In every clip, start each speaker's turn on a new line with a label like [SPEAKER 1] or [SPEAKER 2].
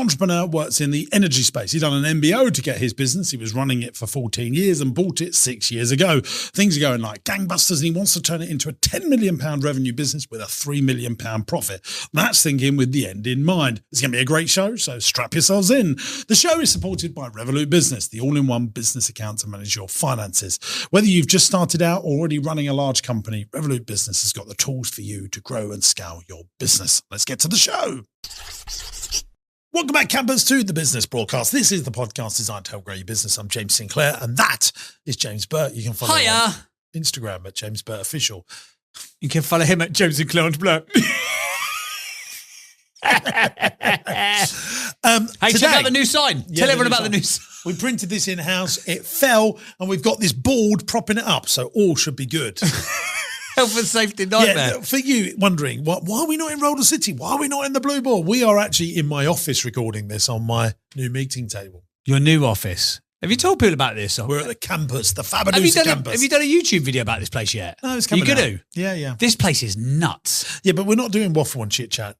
[SPEAKER 1] entrepreneur, works in the energy space. He's done an MBO to get his business. He was running it for 14 years and bought it 6 years ago. Things are going like gangbusters, and he wants to turn it into a £10 million revenue business with a £3 million profit. That's thinking with the end in mind. It's going to be a great show, so strap yourselves in. The show is supported by Revolut Business, the all-in-one business account to manage your finances. Whether you've just started out or already running a large company, Revolut Business has got the tools for you to grow and scale your business. Let's get to the show. Welcome back, campers, to the Business Broadcast. This is the podcast designed to help grow your business. I'm James Sinclair, and that is James Burt. You can follow him on Instagram at James Burt Official.
[SPEAKER 2] You can follow him at James Sinclair and I'm. Hey,
[SPEAKER 1] today,
[SPEAKER 2] check out the new sign. Tell everyone about the new sign.
[SPEAKER 1] We printed this in-house. It fell, and we've got this board propping it up, so all should be good.
[SPEAKER 2] Health and safety nightmare.
[SPEAKER 1] Yeah, for you wondering, why are we not in Roller City? Why are we not in the Blue Ball? We are actually in my office recording this on my new meeting table.
[SPEAKER 2] Your new office. Have you told people about this?
[SPEAKER 1] We're at the campus, the Fabadusa campus.
[SPEAKER 2] Have you done a YouTube video about this place yet?
[SPEAKER 1] No, it's coming out.
[SPEAKER 2] You going to?
[SPEAKER 1] Yeah.
[SPEAKER 2] This place is nuts.
[SPEAKER 1] Yeah, but we're not doing waffle and chit-chat.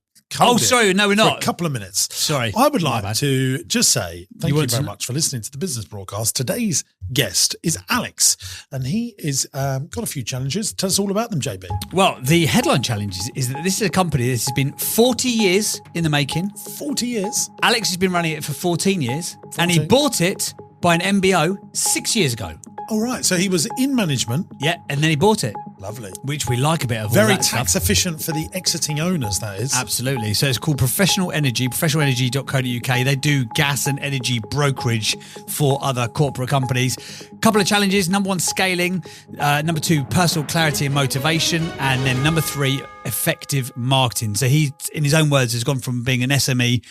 [SPEAKER 2] Sorry, no, we're not.
[SPEAKER 1] For a couple of minutes.
[SPEAKER 2] Sorry.
[SPEAKER 1] I would like to just say thank you very much for listening to the Business Broadcast. Today's guest is Alex, and he is got a few challenges. Tell us all about them, JB.
[SPEAKER 2] Well, the headline challenge is that this is a company that has been 40 years in the making.
[SPEAKER 1] 40 years?
[SPEAKER 2] Alex has been running it for 14 years, and he bought it by an MBO 6 years ago.
[SPEAKER 1] All right, so he was in management.
[SPEAKER 2] Yeah, and then he bought it.
[SPEAKER 1] Lovely.
[SPEAKER 2] Which we like a bit of.
[SPEAKER 1] Very tax efficient for the exiting owners, that is.
[SPEAKER 2] Absolutely. So it's called Professional Energy, professionalenergy.co.uk. They do gas and energy brokerage for other corporate companies. Couple of challenges. Number one, scaling. Number two, personal clarity and motivation. And then number three, effective marketing. So he, in his own words, has gone from being an SME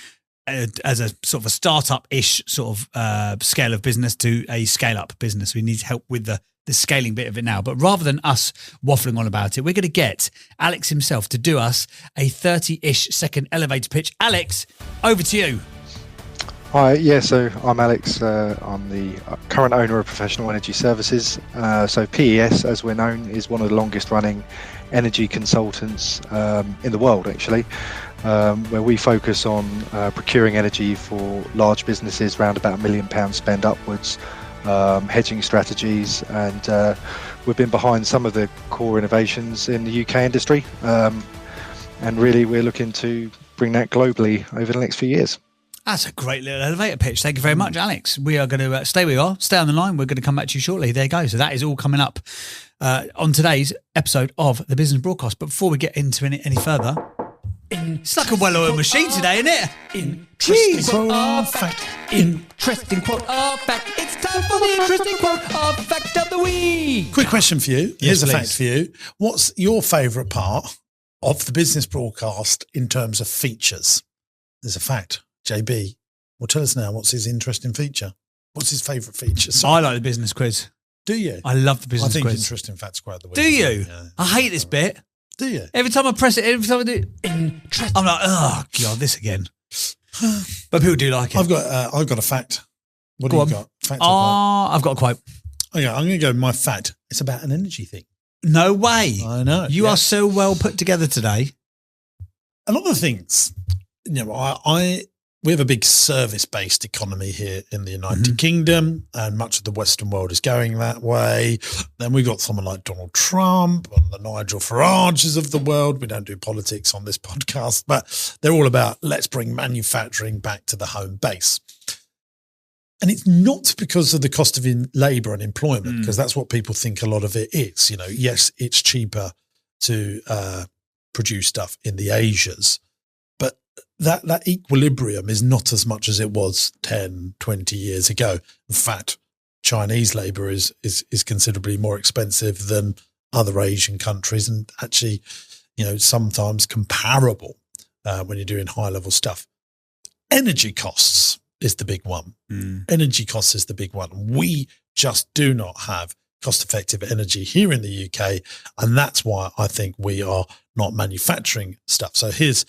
[SPEAKER 2] as a sort of a startup-ish sort of scale of business to a scale-up business. We need help with the scaling bit of it now. But rather than us waffling on about it, we're going to get Alex himself to do us a 30-ish second elevator pitch. Alex, over to you.
[SPEAKER 3] Hi, yeah, so I'm Alex. I'm the current owner of Professional Energy Services. So PES, as we're known, is one of the longest running energy consultants in the world, actually, where we focus on procuring energy for large businesses, around about £1 million spend upwards, hedging strategies, and we've been behind some of the core innovations in the UK industry, and really we're looking to bring that globally over the next few years.
[SPEAKER 2] That's a great little elevator pitch. Thank you very much, Alex. We are going to stay where we are, stay on the line. We're going to come back to you shortly. There you go. So that is all coming up on today's episode of the Business Broadcast. But before we get into any further, it's like a well-oiled machine today, isn't it?
[SPEAKER 1] Interesting quote or fact.
[SPEAKER 2] Interesting quote or fact. It's time for the interesting quote or fact of the week.
[SPEAKER 1] Quick question for you. Here's a
[SPEAKER 2] please.
[SPEAKER 1] fact for you. What's your favourite part of the Business Broadcast in terms of features? There's a fact. JB, well, tell us now, what's his interesting feature? What's his favourite feature?
[SPEAKER 2] I like the business quiz.
[SPEAKER 1] Do you?
[SPEAKER 2] I love the business quiz.
[SPEAKER 1] I think interesting facts quite the week.
[SPEAKER 2] Do you?
[SPEAKER 1] Yeah.
[SPEAKER 2] I hate this bit.
[SPEAKER 1] Do you?
[SPEAKER 2] Every time I press it, every time I do it, I'm like, oh, God, this again. But people do like it.
[SPEAKER 1] I've got a fact. What
[SPEAKER 2] Go
[SPEAKER 1] do
[SPEAKER 2] on.
[SPEAKER 1] you got? Fact or quote?
[SPEAKER 2] I've got a quote.
[SPEAKER 1] Okay, I'm going to go with my fact. It's about an energy thing.
[SPEAKER 2] No way.
[SPEAKER 1] I know.
[SPEAKER 2] You are so well put together today.
[SPEAKER 1] A lot of things, you know, we have a big service-based economy here in the United Kingdom, and much of the Western world is going that way. Then we've got someone like Donald Trump and the Nigel Farages of the world. We don't do politics on this podcast, but they're all about let's bring manufacturing back to the home base. And it's not because of the cost of labour and employment, because that's what people think a lot of it is. You know, yes, it's cheaper to produce stuff in the Asias, but that equilibrium is not as much as it was 10, 20 years ago. In fact, Chinese labour is considerably more expensive than other Asian countries, and actually, you know, sometimes comparable when you're doing high level stuff. Energy costs is the big one. Energy costs is the big one. We just do not have cost-effective energy here in the UK, and that's why I think we are not manufacturing stuff. So here's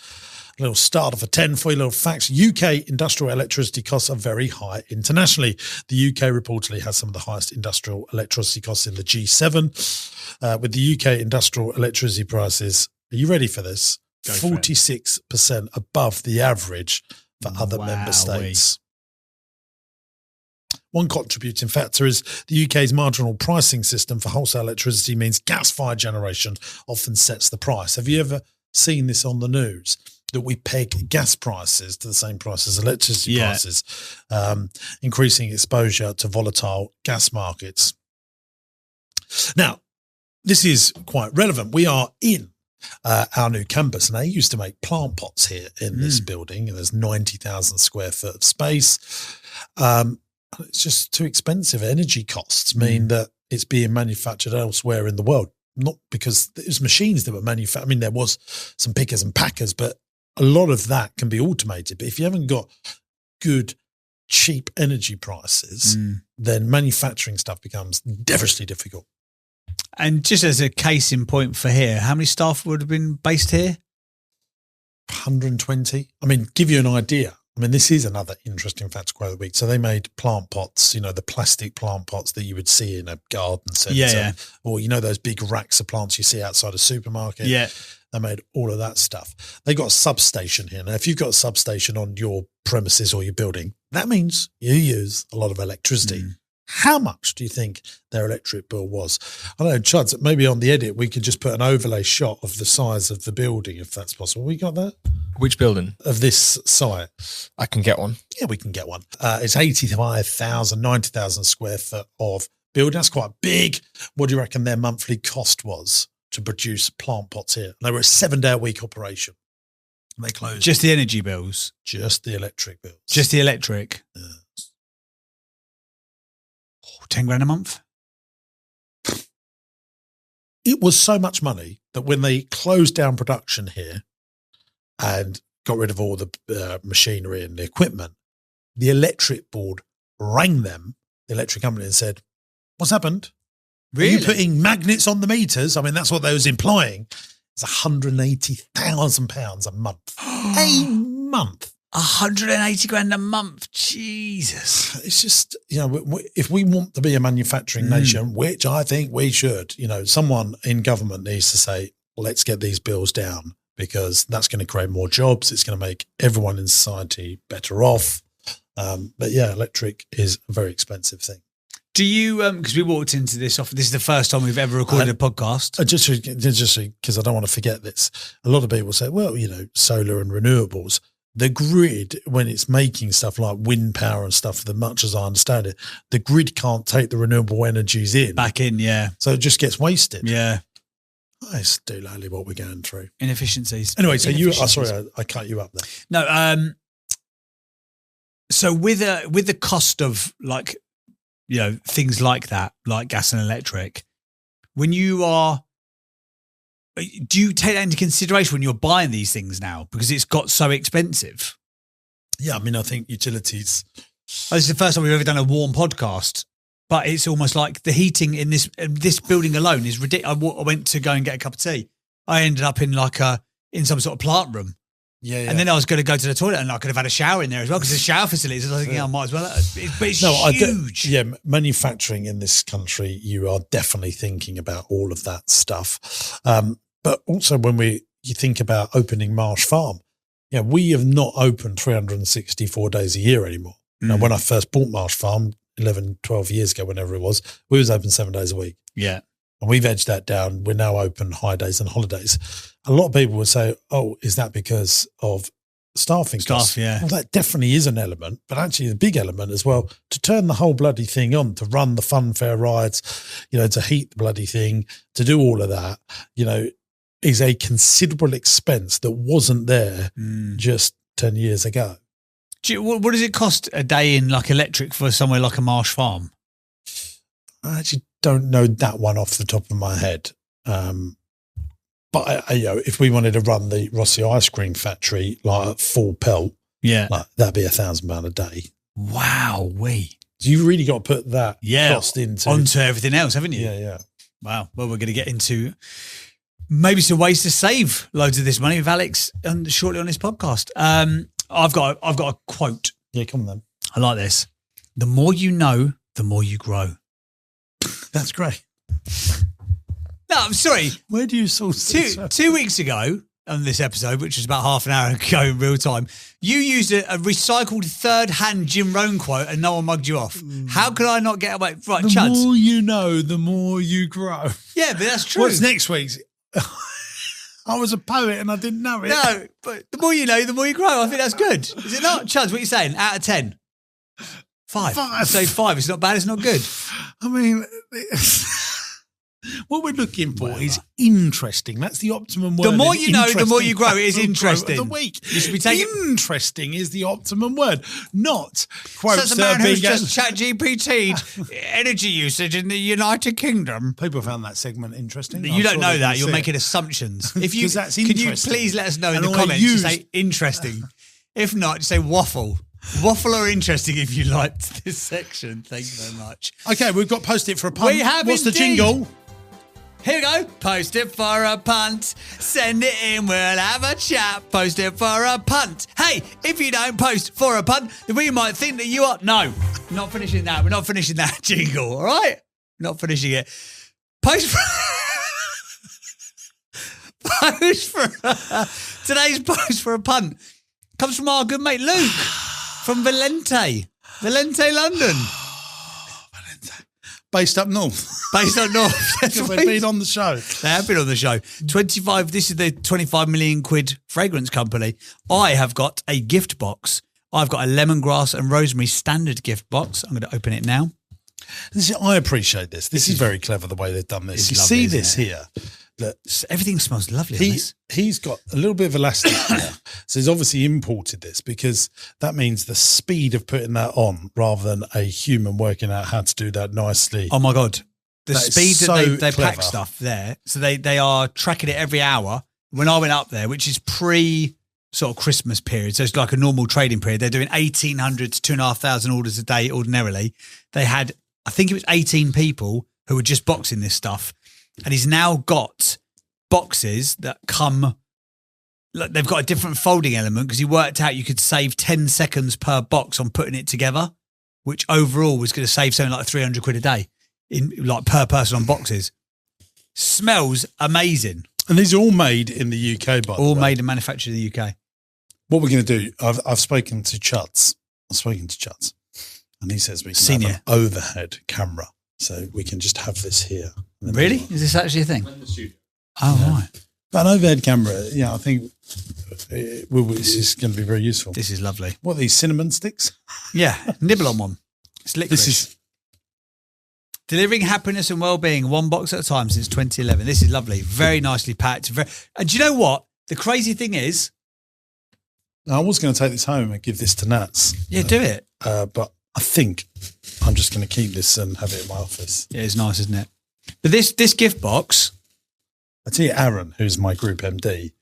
[SPEAKER 1] a little starter for 10 for you, little facts. UK industrial electricity costs are very high internationally. The UK reportedly has some of the highest industrial electricity costs in the G7, with the UK industrial electricity prices, are you ready for this? 46% above the average for other member states. One contributing factor is the UK's marginal pricing system for wholesale electricity means gas-fired generation often sets the price. Have you ever seen this on the news, that we peg gas prices to the same price as electricity prices, increasing exposure to volatile gas markets? Now, this is quite relevant. We are in our new campus, and they used to make plant pots here in this building, and there's 90,000 square foot of space. It's just too expensive. Energy costs mean that it's being manufactured elsewhere in the world, not because it was machines that were manufactured. I mean, there was some pickers and packers, but a lot of that can be automated. But if you haven't got good, cheap energy prices, then manufacturing stuff becomes devilishly difficult.
[SPEAKER 2] And just as a case in point for here, how many staff would have been based here?
[SPEAKER 1] 120. I mean, give you an idea. I mean, this is another interesting fact of quote of the week. So they made plant pots, the plastic plant pots that you would see in a garden centre. Or, those big racks of plants you see outside a supermarket. Yeah. They made all of that stuff. They got a substation here. Now, if you've got a substation on your premises or your building, that means you use a lot of electricity. How much do you think their electric bill was? I don't know, Chuds, maybe on the edit we could just put an overlay shot of the size of the building, if that's possible. We got that?
[SPEAKER 4] Which building?
[SPEAKER 1] Of this site.
[SPEAKER 4] I can get one.
[SPEAKER 1] Yeah, we can get one. It's 85,000, 90,000 square foot of building. That's quite big. What do you reckon their monthly cost was to produce plant pots here? And they were a 7-day-a-week operation. And they closed.
[SPEAKER 2] Just the energy bills?
[SPEAKER 1] Just the electric bills.
[SPEAKER 2] Just the electric?
[SPEAKER 1] Yeah.
[SPEAKER 2] 10 grand a month?
[SPEAKER 1] It was so much money that when they closed down production here and got rid of all the machinery and the equipment, the electric board rang them, the electric company, and said, "What's happened?
[SPEAKER 2] Really?
[SPEAKER 1] Are you putting magnets on the meters?" I mean, that's what they was implying. It's £180,000 a month. A month.
[SPEAKER 2] 180 grand a month. Jesus.
[SPEAKER 1] It's just, if we want to be a manufacturing nation, which I think we should, someone in government needs to say, let's get these bills down, because that's going to create more jobs. It's going to make everyone in society better off. But yeah, electric is a very expensive thing.
[SPEAKER 2] Do you, because we walked into this office, this is the first time we've ever recorded a podcast.
[SPEAKER 1] Just because I don't want to forget this. A lot of people say, well, solar and renewables. The grid, when it's making stuff like wind power and stuff, as much as I understand it, the grid can't take the renewable energies
[SPEAKER 2] back in, yeah.
[SPEAKER 1] So it just gets wasted.
[SPEAKER 2] Yeah.
[SPEAKER 1] That's totally what we're going through.
[SPEAKER 2] Inefficiencies.
[SPEAKER 1] Anyway, so sorry, I cut you up there.
[SPEAKER 2] No, so with the cost of things like that, like gas and electric, when you are, do you take that into consideration when you're buying these things now, because it's got so expensive?
[SPEAKER 1] Yeah, I mean, I think utilities.
[SPEAKER 2] This is the first time we've ever done a warm podcast, but it's almost like the heating in this building alone is ridiculous. I went to go and get a cup of tea. I ended up in in some sort of plant room.
[SPEAKER 1] Yeah.
[SPEAKER 2] And then I was going to go to the toilet, and I could have had a shower in there as well, because there's shower facilities. I was thinking, I might as well. But it's huge.
[SPEAKER 1] Manufacturing in this country, you are definitely thinking about all of that stuff. But also when you think about opening Marsh Farm, we have not opened 364 days a year anymore. Now, when I first bought Marsh Farm 11, 12 years ago, whenever it was, we was open 7 days a week.
[SPEAKER 2] Yeah.
[SPEAKER 1] And we've edged that down. We're now open high days and holidays. A lot of people would say, oh, is that because of staffing costs?
[SPEAKER 2] Yeah.
[SPEAKER 1] Well, that definitely is an element, but actually the big element as well, to turn the whole bloody thing on, to run the fun fair rides, to heat the bloody thing, to do all of that, is a considerable expense that wasn't there just 10 years ago.
[SPEAKER 2] What does it cost a day in electric for somewhere like a Marsh Farm?
[SPEAKER 1] I actually don't know that one off the top of my head. But if we wanted to run the Rossi Ice Cream Factory at full pelt, that'd be £1,000 a day.
[SPEAKER 2] Wow,
[SPEAKER 1] So you really got to put that cost
[SPEAKER 2] onto everything else, haven't you?
[SPEAKER 1] Yeah.
[SPEAKER 2] Wow. Well, we're going to get into maybe some ways to save loads of this money with Alex shortly on this podcast. I've got a quote.
[SPEAKER 1] Yeah, come on then.
[SPEAKER 2] I like this. The more you know, the more you grow.
[SPEAKER 1] That's great.
[SPEAKER 2] No, I'm sorry.
[SPEAKER 1] Where do you source this?
[SPEAKER 2] 2 weeks ago, on this episode, which was about half an hour ago in real time, you used a recycled third-hand Jim Rohn quote and no one mugged you off. How could I not get away? Right,
[SPEAKER 1] The
[SPEAKER 2] Chuds.
[SPEAKER 1] more you know, the more you grow.
[SPEAKER 2] Yeah, but that's true.
[SPEAKER 1] What's next week's? I was a poet and I didn't know it.
[SPEAKER 2] No, but the more you know, the more you grow. I think that's good. Is it not? Chuds, what are you saying? Out of 10? 5. I say 5. It's not bad. It's not good.
[SPEAKER 1] I mean, what we're looking for is interesting. That's the optimum word.
[SPEAKER 2] The more you know, the more you grow. It is interesting.
[SPEAKER 1] Of the week.
[SPEAKER 2] You should be taking.
[SPEAKER 1] Interesting is the optimum word, not quotes
[SPEAKER 2] Says a
[SPEAKER 1] that
[SPEAKER 2] man
[SPEAKER 1] are
[SPEAKER 2] who's
[SPEAKER 1] being.
[SPEAKER 2] just chat GPT'd energy usage in the United Kingdom.
[SPEAKER 1] People found that segment interesting.
[SPEAKER 2] You don't know that. You're making assumptions. If you,
[SPEAKER 1] 'Cause that's
[SPEAKER 2] can you
[SPEAKER 1] interesting.
[SPEAKER 2] please let us know in
[SPEAKER 1] And
[SPEAKER 2] the
[SPEAKER 1] I
[SPEAKER 2] comments to
[SPEAKER 1] used-
[SPEAKER 2] say interesting. If not, just say waffle. Waffle or interesting if you liked this section. Thank you very much.
[SPEAKER 1] Okay, we've got post it for a punt.
[SPEAKER 2] We have
[SPEAKER 1] What's
[SPEAKER 2] indeed.
[SPEAKER 1] the jingle?
[SPEAKER 2] Here we go. Post it for a punt. Send it in. We'll have a chat. Post it for a punt. Hey, if you don't post for a punt, then we might think that you are. No, not finishing that. We're not finishing that jingle. All right? Not finishing it. Post for. Post for. Today's post for a punt comes from our good mate Luke from Valente, London.
[SPEAKER 1] Based up north.
[SPEAKER 2] Based on North. That's
[SPEAKER 1] They've
[SPEAKER 2] right.
[SPEAKER 1] been on the show.
[SPEAKER 2] They have been on the show. 25. This is the 25 million quid fragrance company. I have got a gift box. I've got a lemongrass and rosemary standard gift box. I'm going to open it now.
[SPEAKER 1] I appreciate this. This is very clever the way they've done this.
[SPEAKER 2] It's
[SPEAKER 1] You
[SPEAKER 2] lovely,
[SPEAKER 1] see
[SPEAKER 2] isn't
[SPEAKER 1] this
[SPEAKER 2] it?
[SPEAKER 1] here. That
[SPEAKER 2] Everything smells lovely. on this.
[SPEAKER 1] he's got a little bit of elastic here. So he's obviously imported this because that means the speed of putting that on rather than a human working out how to do that nicely.
[SPEAKER 2] Oh my God. The
[SPEAKER 1] That is
[SPEAKER 2] speed
[SPEAKER 1] so
[SPEAKER 2] that they
[SPEAKER 1] clever.
[SPEAKER 2] pack stuff there. So they are tracking it every hour. When I went up there, which is pre sort of Christmas period, so it's like a normal trading period, they're doing 1,800 to 2,500 orders a day ordinarily. They had, I think it was 18 people who were just boxing this stuff. And he's now got boxes that come, like they've got a different folding element because he worked out you could save 10 seconds per box on putting it together, which overall was going to save something like 300 quid a day in like per person on boxes. Smells amazing.
[SPEAKER 1] And these are all made in the UK, by the
[SPEAKER 2] All
[SPEAKER 1] way.
[SPEAKER 2] made and manufactured in the UK.
[SPEAKER 1] What we're going to do, I've spoken to Chuds. And he says we can
[SPEAKER 2] Senior.
[SPEAKER 1] have an overhead camera. So we can just have this here. And then
[SPEAKER 2] Really? Is this actually a thing? Oh, right.
[SPEAKER 1] But an overhead camera, I think this is going to be very useful.
[SPEAKER 2] This is lovely.
[SPEAKER 1] What are these, cinnamon sticks?
[SPEAKER 2] Yeah. Nibble on one. It's licorice.
[SPEAKER 1] This is
[SPEAKER 2] Delivering happiness and well-being one box at a time since 2011. This is lovely. Very nicely packed. And do you know what? The crazy thing is...
[SPEAKER 1] I was going to take this home and give this to Nats.
[SPEAKER 2] Yeah, do it.
[SPEAKER 1] But I think I'm just going to keep this and have it in my office.
[SPEAKER 2] Yeah, it's nice, isn't it? But this gift box...
[SPEAKER 1] I tell you, Aaron, who's my group MD,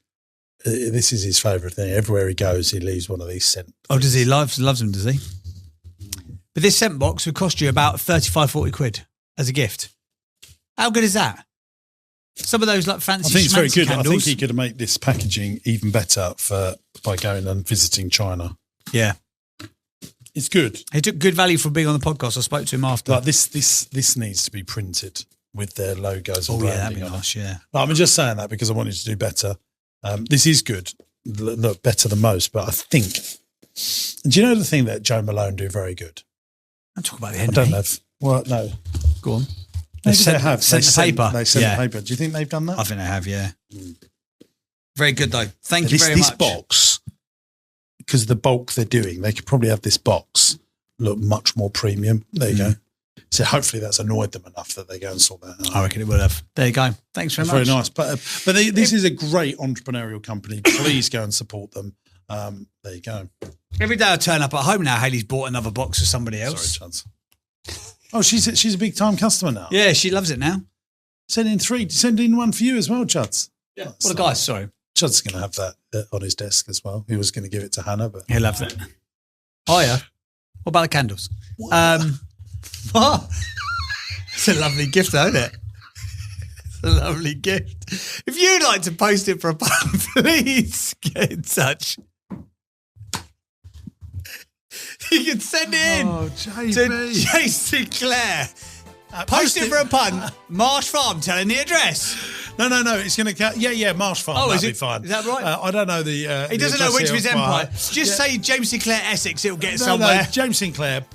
[SPEAKER 1] this is his favourite thing. Everywhere he goes, he leaves one of these scent.
[SPEAKER 2] Oh, does he? Loves them, does he? But this scent box would cost you about 35, 40 quid as a gift. How good is that? Some of those like fancy
[SPEAKER 1] I think it's very
[SPEAKER 2] schmancy
[SPEAKER 1] good.
[SPEAKER 2] candles.
[SPEAKER 1] I think he could make this packaging even better by going and visiting China.
[SPEAKER 2] Yeah.
[SPEAKER 1] It's good.
[SPEAKER 2] He took good value from being on the podcast. I spoke to him after.
[SPEAKER 1] Like this needs to be printed with their logos and
[SPEAKER 2] oh, yeah, that'd
[SPEAKER 1] branding
[SPEAKER 2] be
[SPEAKER 1] on
[SPEAKER 2] nice, yeah.
[SPEAKER 1] But I'm just saying that because I wanted to do better. This is good. Look, better than most, but I think... Do you know the thing that Joe Malone do very good?
[SPEAKER 2] I'm talking about the
[SPEAKER 1] I
[SPEAKER 2] end.
[SPEAKER 1] don't know. Well, no.
[SPEAKER 2] Go on.
[SPEAKER 1] They
[SPEAKER 2] sent the paper.
[SPEAKER 1] They sent
[SPEAKER 2] Yeah.
[SPEAKER 1] the paper. Do you think they've done that?
[SPEAKER 2] I think they have, yeah. Very good, though. Thank you very
[SPEAKER 1] This
[SPEAKER 2] much.
[SPEAKER 1] box, because of the bulk they're doing, they could probably have this box look much more premium. There you go. So hopefully that's annoyed them enough that they go and sort that out.
[SPEAKER 2] I reckon it will have. There you go. Thanks very
[SPEAKER 1] It's
[SPEAKER 2] much.
[SPEAKER 1] very nice. But this is a great entrepreneurial company. Please go and support them. There you go.
[SPEAKER 2] Every day I turn up at home now, Hayley's bought another box for somebody else.
[SPEAKER 1] Sorry, Chuds. Oh, she's a big time customer now.
[SPEAKER 2] Yeah, she loves it now.
[SPEAKER 1] Send in one for you as well, Chuds.
[SPEAKER 2] Yeah. What a guy, sorry.
[SPEAKER 1] Chuds is going to have that on his desk as well. He was going to give it to Hannah, but
[SPEAKER 2] He loves it. Oh, yeah. What about the candles? What? It's a lovely gift, isn't it? It's a lovely gift. If you'd like to post it for a pound, please get in touch. You can send it in to James Sinclair. Post it for a punt. Marsh Farm, telling the address.
[SPEAKER 1] No. It's going to. Yeah. Marsh Farm. That'll be fine.
[SPEAKER 2] Is that right?
[SPEAKER 1] I don't know the.
[SPEAKER 2] He doesn't know which of his empire. Just say James Sinclair Essex. It'll get somewhere.
[SPEAKER 1] No, James Sinclair.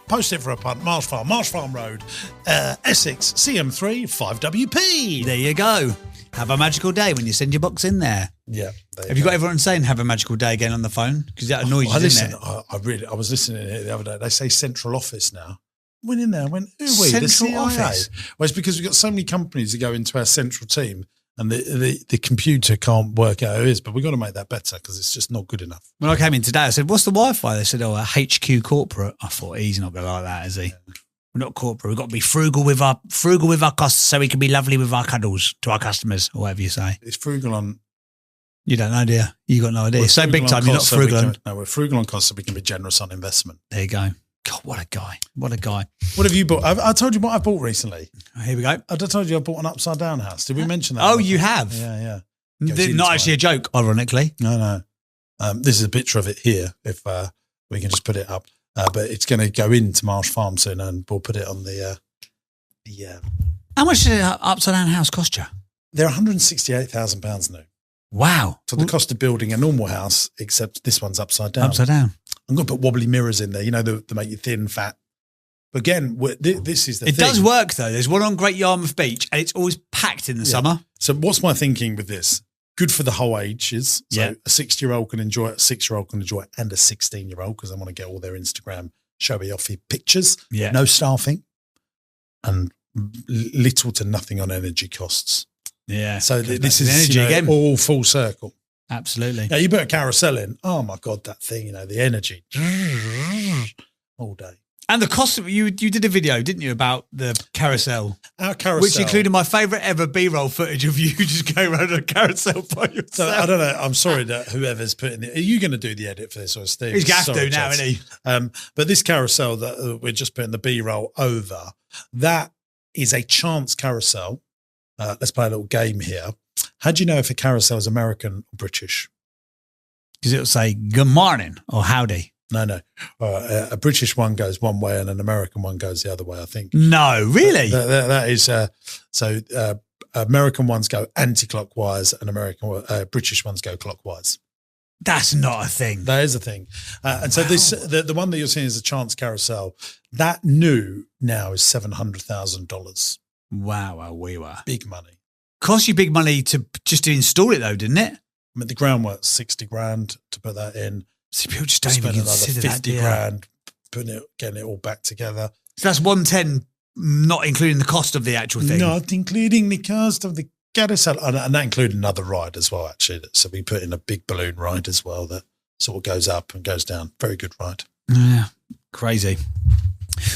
[SPEAKER 1] Post it for a punt. Marsh Farm Road, Essex, CM3 5WP.
[SPEAKER 2] There you go. Have a magical day when you send your box in there.
[SPEAKER 1] Yeah.
[SPEAKER 2] Have you got everyone saying "Have a magical day" again on the phone? Because that annoys you, doesn't it?
[SPEAKER 1] I was listening to it the other day. They say central office now. Went in there and went, who are we?
[SPEAKER 2] Central
[SPEAKER 1] the CIA?
[SPEAKER 2] office?
[SPEAKER 1] Well, it's because we've got so many companies that go into our central team and the computer can't work out who it is, but we've got to make that better because it's just not good enough.
[SPEAKER 2] When I came in today, I said, "What's the Wi-Fi?" They said, "Oh, a HQ corporate." I thought, he's not going to like that, is he? Yeah. We're not corporate. We've got to be frugal with our costs so we can be lovely with our cuddles to our customers, or whatever you say.
[SPEAKER 1] It's frugal on.
[SPEAKER 2] You don't know, do you? You got no idea. So big time, you're not frugal.
[SPEAKER 1] No, we're frugal on costs so we can be generous on investment.
[SPEAKER 2] There you go. God, what a guy. What a guy.
[SPEAKER 1] What have you bought? I told you what I bought recently.
[SPEAKER 2] Here we go.
[SPEAKER 1] I told you I bought an upside down house. Did we mention that?
[SPEAKER 2] Oh, you have?
[SPEAKER 1] Yeah.
[SPEAKER 2] Not actually a joke, ironically.
[SPEAKER 1] No. This is a picture of it here, if we can just put it up. But it's going to go into Marsh Farm soon, and we'll put it on the.
[SPEAKER 2] How much did an upside down house cost you?
[SPEAKER 1] They're £168,000 new.
[SPEAKER 2] Wow.
[SPEAKER 1] So the cost of building a normal house, except this one's upside down.
[SPEAKER 2] Upside down.
[SPEAKER 1] I'm going to put wobbly mirrors in there, to make you thin, fat. But again, this is the thing.
[SPEAKER 2] It does work, though. There's one on Great Yarmouth Beach, and it's always packed in the summer.
[SPEAKER 1] So what's my thinking with this? Good for the whole ages. So a 60-year-old can enjoy it, a 6-year-old can enjoy it, and a 16-year-old, because I want to get all their Instagram showy-offy pictures.
[SPEAKER 2] Yeah.
[SPEAKER 1] No staffing, and little to nothing on energy costs.
[SPEAKER 2] Yeah.
[SPEAKER 1] So this is energy again, all full circle.
[SPEAKER 2] Absolutely.
[SPEAKER 1] Now you put a carousel in. Oh my God, that thing! The energy all day.
[SPEAKER 2] And the cost of you did a video, didn't you, about the carousel?
[SPEAKER 1] Our carousel,
[SPEAKER 2] which included my favourite ever B-roll footage of you just going around a carousel by yourself.
[SPEAKER 1] So I don't know. I'm sorry that whoever's putting it. Are you going to do the edit for this, or Steve?
[SPEAKER 2] He's got to now, isn't he?
[SPEAKER 1] But this carousel that we're just putting the B-roll over, that is a chance carousel. Let's play a little game here. How do you know if a carousel is American or British?
[SPEAKER 2] Because it'll say good morning or howdy.
[SPEAKER 1] No. A British one goes one way and an American one goes the other way, I think.
[SPEAKER 2] No, really?
[SPEAKER 1] That is American ones go anti-clockwise and British ones go clockwise.
[SPEAKER 2] That's not a thing.
[SPEAKER 1] That is a thing. And so the one that you're seeing is a chance carousel. That new now is $700,000.
[SPEAKER 2] Wow, we were.
[SPEAKER 1] Big money.
[SPEAKER 2] Cost you big money to install it though, didn't it?
[SPEAKER 1] I mean, the groundwork's 60 grand to put that in.
[SPEAKER 2] So people just don't even consider
[SPEAKER 1] another 50 grand getting it all back together.
[SPEAKER 2] So that's 110, not including the cost of the actual thing.
[SPEAKER 1] Not including the cost of the carousel, and that included another ride as well. Actually, so we put in a big balloon ride as well that sort of goes up and goes down. Very good ride.
[SPEAKER 2] Yeah, crazy.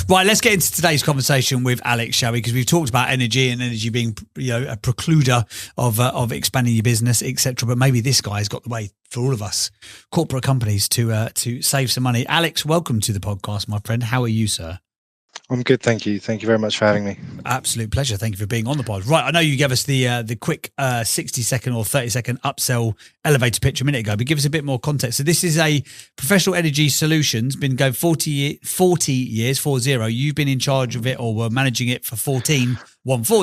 [SPEAKER 2] Right, let's get into today's conversation with Alex, shall we? Because we've talked about energy and energy being, a precluder of expanding your business, etc. But maybe this guy's got the way for all of us corporate companies to save some money. Alex, welcome to the podcast, my friend. How are you, sir?
[SPEAKER 3] I'm good, thank you. Thank you very much for having me.
[SPEAKER 2] Absolute pleasure. Thank you for being on the pod. Right, I know you gave us the quick 60-second or 30-second upsell elevator pitch a minute ago, but give us a bit more context. So this is a professional energy solutions, been going 40 years, 40. You've been in charge of it or were managing it for 4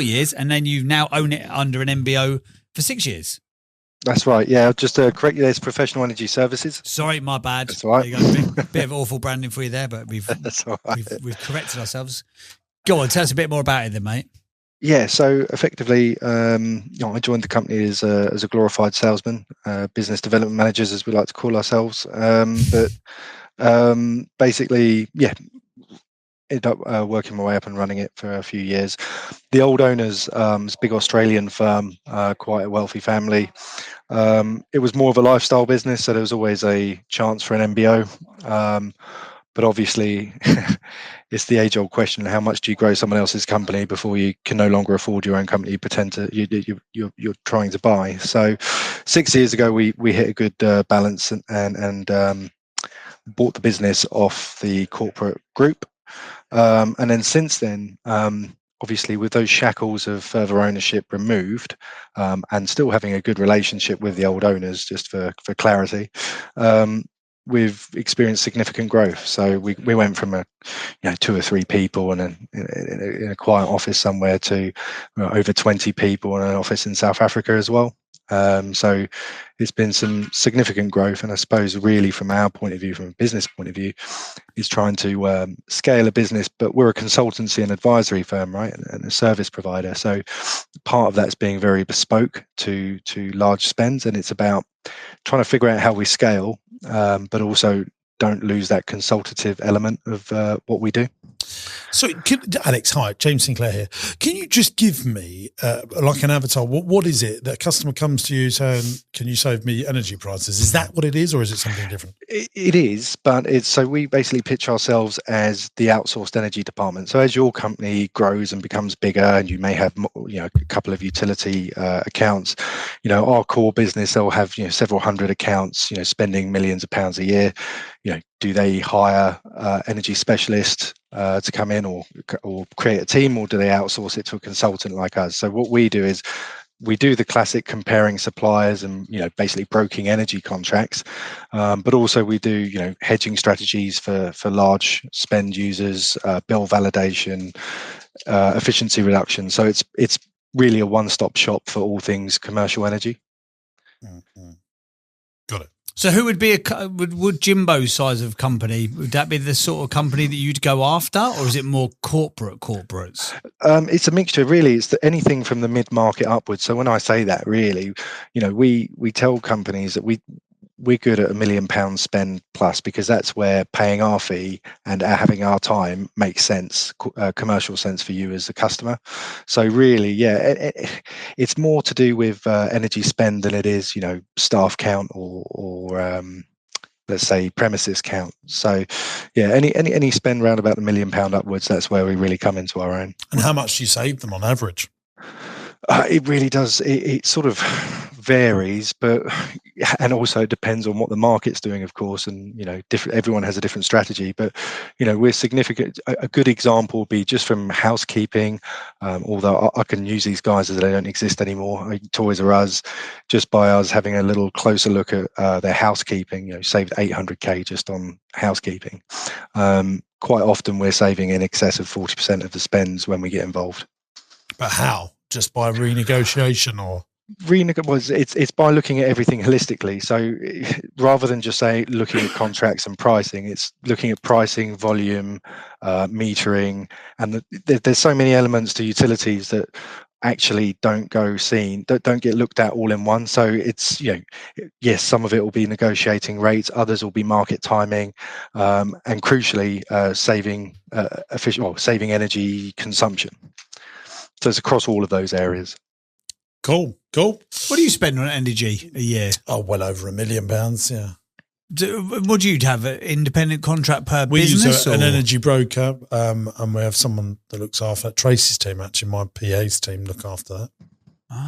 [SPEAKER 2] years, and then you've now owned it under an MBO for 6 years.
[SPEAKER 3] That's right. Yeah, just to correct you, there's professional energy services.
[SPEAKER 2] Sorry, my bad.
[SPEAKER 3] That's all right.
[SPEAKER 2] There you go. Bit of awful branding for you there, but we've corrected ourselves. Go on, tell us a bit more about it then, mate.
[SPEAKER 3] Yeah, so effectively, I joined the company as a glorified salesman, business development managers, as we like to call ourselves. Basically, ended up working my way up and running it for a few years. The old owners, it's a big Australian firm, quite a wealthy family. It was more of a lifestyle business, so there was always a chance for an MBO. But obviously, it's the age-old question: how much do you grow someone else's company before you can no longer afford your own company? You pretend you're trying to buy. So, 6 years ago, we hit a good balance and bought the business off the corporate group. And then since then, obviously with those shackles of further ownership removed, and still having a good relationship with the old owners, just for clarity, we've experienced significant growth. So we went from 2 or 3 people and in a quiet office somewhere to over 20 people in an office in South Africa as well. So it's been some significant growth, and I suppose really from our point of view, from a business point of view, is trying to scale a business. But we're a consultancy and advisory firm, right, and a service provider. So part of that's being very bespoke to large spends, and it's about trying to figure out how we scale, but also don't lose that consultative element of what we do.
[SPEAKER 1] So, Alex, hi, James Sinclair here. Can you just give me like an avatar? What is it that a customer comes to you saying, "Can you save me energy prices"? Is that what it is, or is it something different?
[SPEAKER 3] It is, but it's so we basically pitch ourselves as the outsourced energy department. So as your company grows and becomes bigger, and you may have a couple of utility accounts, our core business, they'll have several hundred accounts, spending millions of pounds a year. Do they hire energy specialists to come in or create a team, or do they outsource it to a consultant like us? So what we do is we do the classic comparing suppliers and basically broking energy contracts, but also we do hedging strategies for large spend users, bill validation, efficiency reduction. So it's really a one-stop shop for all things commercial energy.
[SPEAKER 1] Mm-hmm. Got it.
[SPEAKER 2] So who would be would Jimbo's size of company, would that be the sort of company that you'd go after, or is it more corporates?
[SPEAKER 3] It's a mixture, really. It's anything from the mid-market upwards. So when I say that, really, we tell companies that we're good at £1 million spend plus, because that's where paying our fee and having our time makes sense, commercial sense for you as a customer. So really, it's more to do with energy spend than it is, staff count or let's say premises count. So any spend around about £1 million upwards, that's where we really come into our own.
[SPEAKER 1] And how much do you save them on average?
[SPEAKER 3] It really does. It sort of varies, and also it depends on what the market's doing, of course. And everyone has a different strategy. But we're significant. A good example would be just from housekeeping. Although I can use these guys as they don't exist anymore. Toys R Us, just by us having a little closer look at their housekeeping, saved 800k just on housekeeping. Quite often we're saving in excess of 40% of the spends when we get involved.
[SPEAKER 1] But how? Just by renegotiation, or?
[SPEAKER 3] It's by looking at everything holistically. So rather than just looking at contracts and pricing, it's looking at pricing, volume, metering, and there's so many elements to utilities that actually don't get looked at all in one. So it's yes, some of it will be negotiating rates, others will be market timing, and crucially saving energy consumption. So it's across all of those areas.
[SPEAKER 1] Cool.
[SPEAKER 2] What do you spend on energy a year?
[SPEAKER 1] Oh, well over £1 million, yeah.
[SPEAKER 2] What do you have, an independent contract per business?
[SPEAKER 1] We use an energy broker, and we have someone that looks after that. Tracy's team, actually, my PA's team, look after that.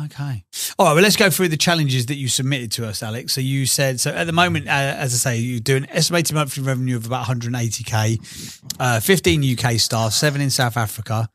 [SPEAKER 2] Okay. All right, well, let's go through the challenges that you submitted to us, Alex. So you said, at the moment, as I say, you do an estimated monthly revenue of about 180k, 15 UK staff, 7 in South Africa.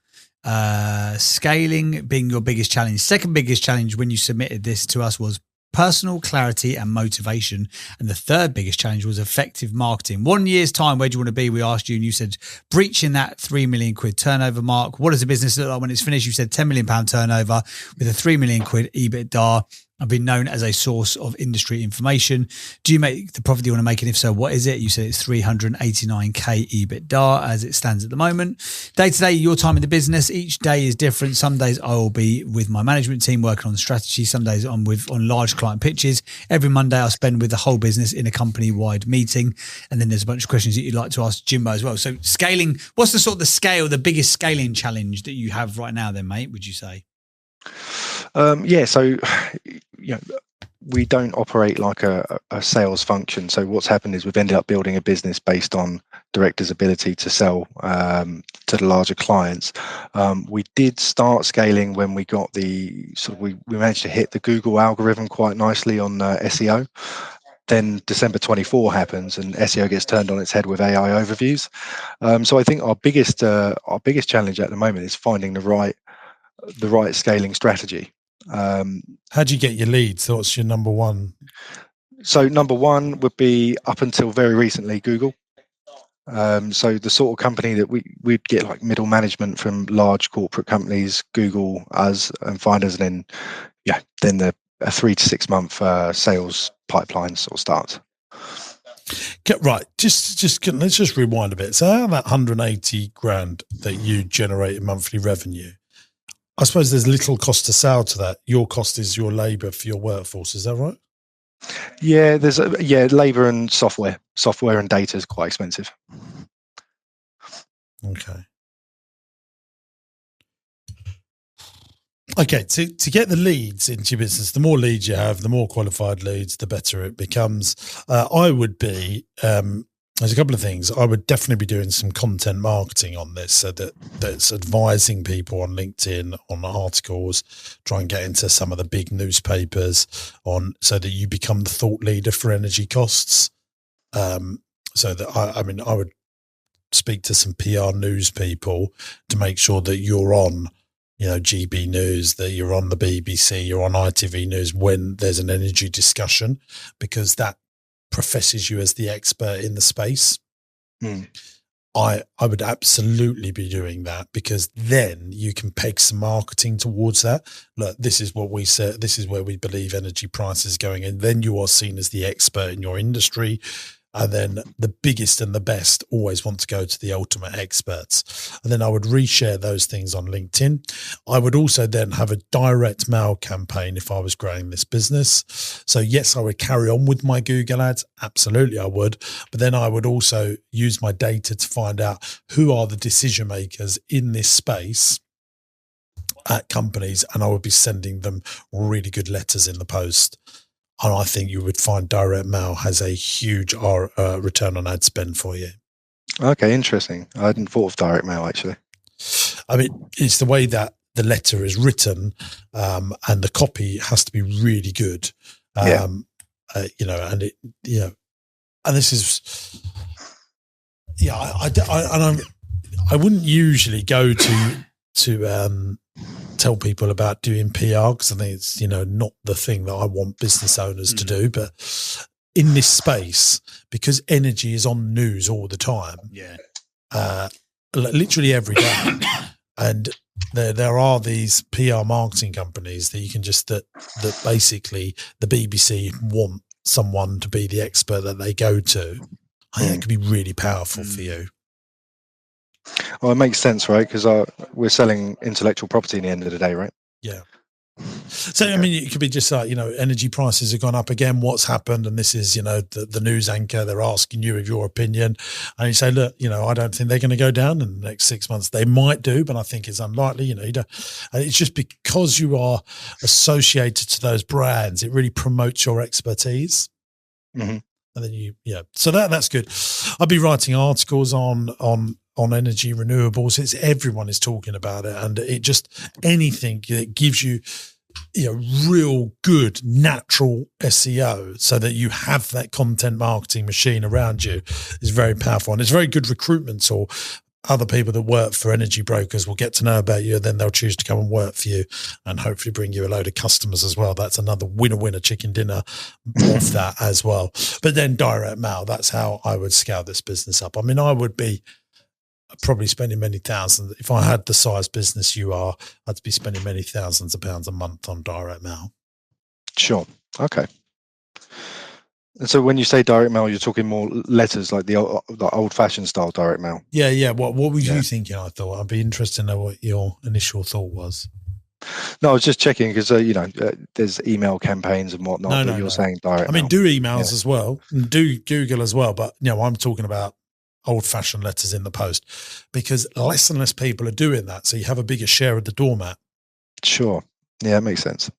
[SPEAKER 2] Scaling being your biggest challenge. Second biggest challenge when you submitted this to us was personal clarity and motivation, and the third biggest challenge was effective marketing. 1 year's time, where do you want to be? We asked you, and you said breaching that £3 million turnover mark. What does a business look like when it's finished? You said £10 million turnover with a £3 million EBITDA. I've been known as a source of industry information. Do you make the profit you want to make? And if so, what is it? You said it's 389k EBITDA as it stands at the moment. Day to day, your time in the business, each day is different. Some days I will be with my management team working on strategy. Some days I'm on large client pitches. Every Monday I spend with the whole business in a company-wide meeting. And then there's a bunch of questions that you'd like to ask Jimbo as well. So scaling, what's the biggest scaling challenge that you have right now then, mate, would you say?
[SPEAKER 3] So we don't operate like a sales function. So what's happened is we've ended up building a business based on directors' ability to sell to the larger clients. We did start scaling when we got we managed to hit the Google algorithm quite nicely on SEO. Then December 24 happens and SEO gets turned on its head with AI overviews. So I think our biggest challenge at the moment is finding the right scaling strategy.
[SPEAKER 1] How do you get your leads? What's your number one?
[SPEAKER 3] So number one would be, up until very recently, Google. So the sort of company that we'd get like middle management from large corporate companies, Google us and find us, and then a 3 to 6 month sales pipeline sort of starts.
[SPEAKER 1] Right, let's just rewind a bit. So out of that 180 grand that you generate in monthly revenue, I suppose there's little cost to sell to that. Your cost is your labour for your workforce. Is that right?
[SPEAKER 3] Yeah, there's labour and software. Software and data is quite expensive.
[SPEAKER 1] Okay, to get the leads into your business, the more leads you have, the more qualified leads, the better it becomes. I would be, there's a couple of things. I would definitely be doing some content marketing on this, so that's advising people on LinkedIn, on articles, try and get into some of the big newspapers so that you become the thought leader for energy costs. So that I would speak to some PR news people to make sure that you're on, GB News, that you're on the BBC, you're on ITV News when there's an energy discussion, because that professes you as the expert in the space. I would absolutely be doing that, because then you can peg some marketing towards that. Look, this is what we said. This is where we believe energy prices going. And then you are seen as the expert in your industry. And then the biggest and the best always want to go to the ultimate experts. And then I would reshare those things on LinkedIn. I would also then have a direct mail campaign if I was growing this business. So yes, I would carry on with my Google ads. Absolutely, I would. But then I would also use my data to find out who are the decision makers in this space at companies. And I would be sending them really good letters in the post. And I think you would find direct mail has a huge return on ad spend for you.
[SPEAKER 3] Okay, interesting. I hadn't thought of direct mail, actually.
[SPEAKER 1] I mean, it's the way that the letter is written, and the copy has to be really good. And this is, I wouldn't usually go to tell people about doing PR, because I think it's, not the thing that I want business owners to do. But in this space, because energy is on news all the time, literally every day, and there are these PR marketing companies that you can that basically the BBC want someone to be the expert that they go to. I think it could be really powerful for you.
[SPEAKER 3] Well, it makes sense, right? Because we're selling intellectual property in the end of the day, right?
[SPEAKER 1] Yeah. So, I mean, it could be just like, energy prices have gone up again. What's happened? And this is, the news anchor, they're asking you of your opinion. And you say, look, I don't think they're going to go down in the next 6 months. They might do, but I think it's unlikely, and it's just because you are associated to those brands, it really promotes your expertise. Mm-hmm. And then so that's good. I'll be writing articles on energy renewables. Everyone is talking about it, and it just anything that gives you real good natural SEO, so that you have that content marketing machine around you, is very powerful, and it's very good recruitment tool. Other people that work for energy brokers will get to know about you, and then they'll choose to come and work for you, and hopefully bring you a load of customers as well. That's another winner chicken dinner of that as well. But then direct mail, that's how I would scale this business up. I mean, I would be probably spending many thousands. If I had the size business you are, I'd be spending many thousands of pounds a month on direct mail.
[SPEAKER 3] Sure. Okay. And so when you say direct mail, you're talking more letters, like the old-fashioned style direct mail?
[SPEAKER 1] Yeah. What were you thinking? I thought I'd be interested to know what your initial thought was.
[SPEAKER 3] No, I was just checking, because there's email campaigns and whatnot. No, you're saying direct mail.
[SPEAKER 1] Do emails as well, and do Google as well. But I'm talking about old-fashioned letters in the post, because less and less people are doing that. So you have a bigger share of the doormat.
[SPEAKER 3] Sure. Yeah, it makes sense.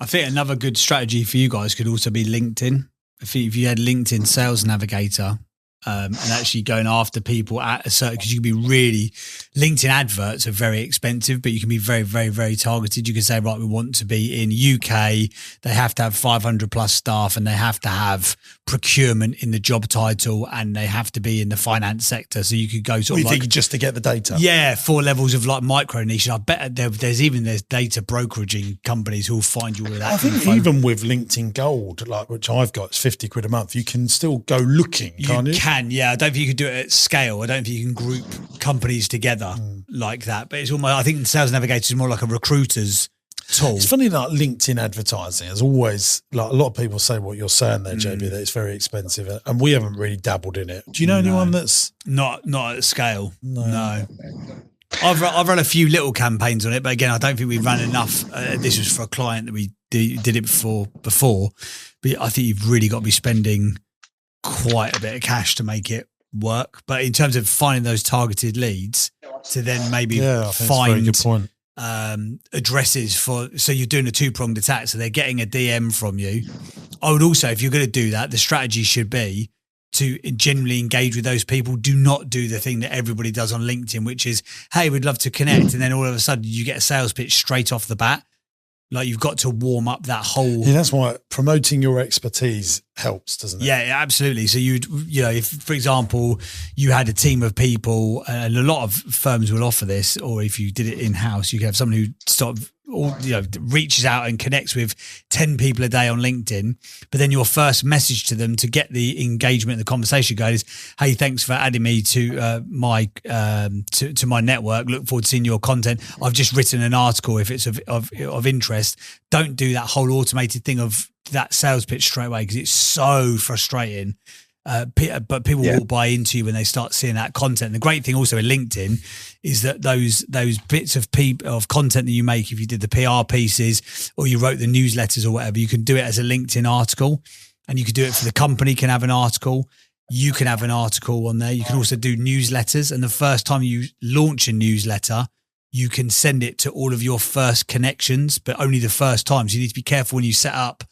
[SPEAKER 2] I think another good strategy for you guys could also be LinkedIn. If you had LinkedIn Sales Navigator, and actually going after people at a certain, because you can be really, LinkedIn adverts are very expensive, but you can be very, very, very targeted. You can say, right, we want to be in UK. They have to have 500 plus staff, and they have to have procurement in the job title, and they have to be in the finance sector. So you could go sort of like,
[SPEAKER 1] just to get the data.
[SPEAKER 2] Yeah, 4 levels of like micro niche. I bet there's data brokeraging companies who will find you all of that.
[SPEAKER 1] I think even with LinkedIn Gold, like which I've got, it's 50 quid a month. You can still go looking, can't you?
[SPEAKER 2] Yeah. I don't think you can do it at scale. I don't think you can group companies together like that. But it's almost, I think Sales Navigator is more like a recruiter's tool.
[SPEAKER 1] It's funny that LinkedIn advertising is always, like a lot of people say what you're saying there, JB, that it's very expensive, and we haven't really dabbled in it. Do you know anyone that's
[SPEAKER 2] not at scale?
[SPEAKER 1] No.
[SPEAKER 2] I've run a few little campaigns on it, but again, I don't think we've run enough. This was for a client that we did it before, but I think you've really got to be spending quite a bit of cash to make it work. But in terms of finding those targeted leads to then maybe find addresses for, so you're doing a 2-pronged attack. So they're getting a DM from you. I would also, if you're going to do that, the strategy should be to genuinely engage with those people. Do not do the thing that everybody does on LinkedIn, which is, hey, we'd love to connect. And then all of a sudden you get a sales pitch straight off the bat. Like you've got to warm up that whole.
[SPEAKER 1] Yeah, that's why promoting your expertise helps, doesn't it?
[SPEAKER 2] Yeah, absolutely. So if, for example, you had a team of people, and a lot of firms will offer this, or if you did it in-house, you could have someone who reaches out and connects with 10 people a day on LinkedIn, but then your first message to them to get the engagement and the conversation going is, hey, thanks for adding me to my network. Look forward to seeing your content. I've just written an article if it's of interest. Don't do that whole automated thing of that sales pitch straight away, because it's so frustrating. But people will buy into you when they start seeing that content. And the great thing also in LinkedIn is that those bits of content that you make, if you did the PR pieces or you wrote the newsletters or whatever, you can do it as a LinkedIn article, and you could do it for the company can have an article. You can have an article on there. You can also do newsletters. And the first time you launch a newsletter, you can send it to all of your first connections, but only the first time. So you need to be careful when you set up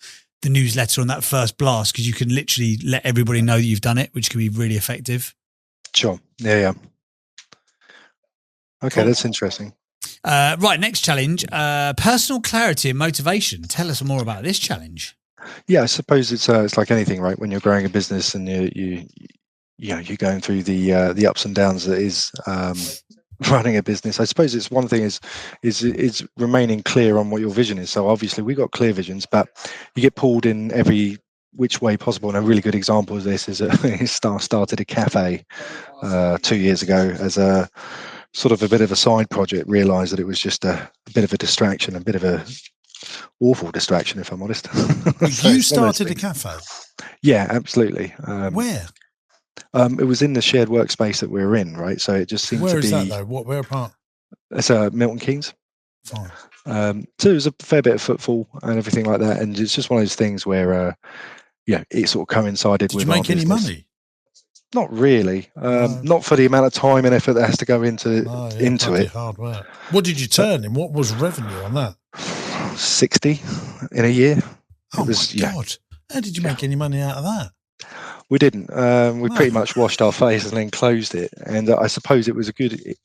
[SPEAKER 2] the newsletter on that first blast, because you can literally let everybody know that you've done it, which can be really effective.
[SPEAKER 3] Sure. Yeah. Okay, cool. That's interesting.
[SPEAKER 2] Right, next challenge, personal clarity and motivation. Tell us more about this challenge.
[SPEAKER 3] Yeah, I suppose it's like anything, right? When you're growing a business and you're going through the ups and downs that is running a business. I suppose it's one thing is remaining clear on what your vision is. So obviously we've got clear visions, but you get pulled in every which way possible. And a really good example of this is started a cafe 2 years ago as a sort of a bit of a side project, realized that it was just a bit of a distraction, a bit of a awful distraction, if I'm honest.
[SPEAKER 1] So you started a cafe?
[SPEAKER 3] Yeah, absolutely.
[SPEAKER 1] Where?
[SPEAKER 3] It was in the shared workspace that we're in, right? So it just seemed to be.
[SPEAKER 1] Where is that though? Where apart?
[SPEAKER 3] It's Milton Keynes.
[SPEAKER 1] Fine.
[SPEAKER 3] So it was a fair bit of footfall and everything like that, and it's just one of those things where, it sort of coincided with.
[SPEAKER 1] Did you make any money?
[SPEAKER 3] Not really. Not for the amount of time and effort that has to go into it.
[SPEAKER 1] Hard work. What did you turn in? What was revenue on that?
[SPEAKER 3] 60 in a year.
[SPEAKER 1] Oh my God! How did you make any money out of that?
[SPEAKER 3] We didn't. We pretty much washed our face and then closed it. And I suppose it was it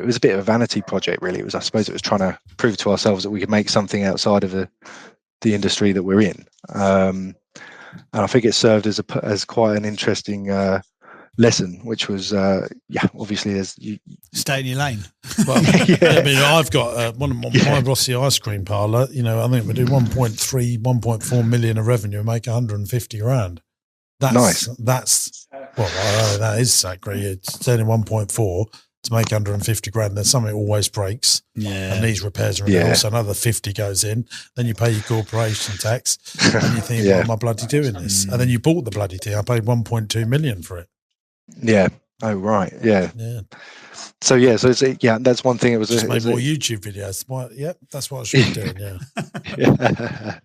[SPEAKER 3] was a bit of a vanity project, really. I suppose it was trying to prove to ourselves that we could make something outside of the industry that we're in. And I think it served as quite an interesting lesson, which was, obviously as you
[SPEAKER 2] stay in your lane.
[SPEAKER 1] Well, I mean, I've got one of my Rossi Ice Cream Parlour. I think we do 1.4 million of revenue and make 150 grand. That's
[SPEAKER 3] nice.
[SPEAKER 1] That is sacred. It's turning 1.4 to make 150 grand. Then something always breaks.
[SPEAKER 2] Yeah.
[SPEAKER 1] And needs repairs and renewals. So another 50 goes in. Then you pay your corporation tax. And you think, why am I bloody doing this? And then you bought the bloody thing. I paid 1.2 million for it.
[SPEAKER 3] Yeah. Oh, right. Yeah.
[SPEAKER 1] Yeah.
[SPEAKER 3] So it's that's one thing. It was
[SPEAKER 1] just made more YouTube videos. That's what I should be doing. Yeah.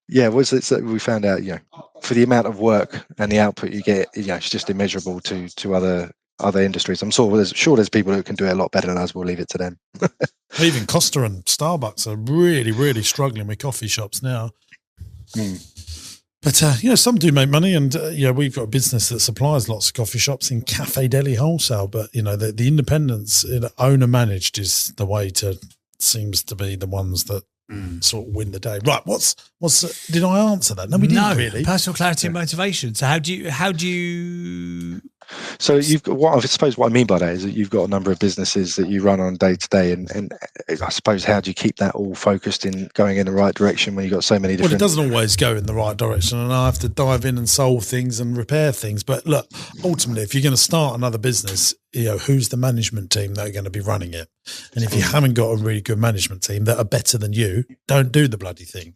[SPEAKER 3] Yeah. We found out, for the amount of work and the output you get, it's just immeasurable to other industries. I'm sure there's people who can do it a lot better than us. We'll leave it to them.
[SPEAKER 1] Even Costa and Starbucks are really, really struggling with coffee shops now. But, some do make money, and, we've got a business that supplies lots of coffee shops in cafe deli wholesale, but, the independence, owner managed is the way seems to be the ones that sort of win the day. Right. Did I answer that? No, we didn't really.
[SPEAKER 2] Personal clarity and motivation. So how do you
[SPEAKER 3] So you've got I suppose what I mean by that is that you've got a number of businesses that you run on day to day, and I suppose how do you keep that all focused in going in the right direction when you've got so many different?
[SPEAKER 1] Well, it doesn't always go in the right direction, and I have to dive in and solve things and repair things. But look, ultimately, if you're going to start another business, who's the management team that are going to be running it? And if you haven't got a really good management team that are better than you, don't do the bloody thing.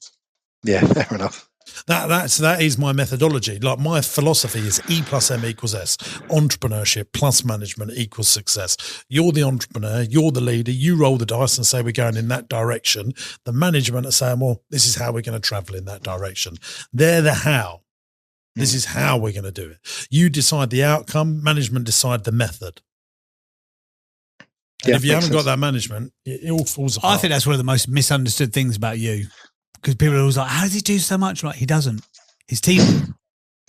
[SPEAKER 3] Yeah, fair enough.
[SPEAKER 1] That is my methodology. Like, my philosophy is E plus M equals S. Entrepreneurship plus management equals success. You're the entrepreneur, you're the leader, you roll the dice and say we're going in that direction. The management are saying, well, this is how we're going to travel in that direction. They're the how. This is how we're going to do it. You decide the outcome, management decide the method. And if you haven't got that management, it all falls apart.
[SPEAKER 2] I think that's one of the most misunderstood things about you. Because people are always like, how does he do so much? Like, he doesn't. His team,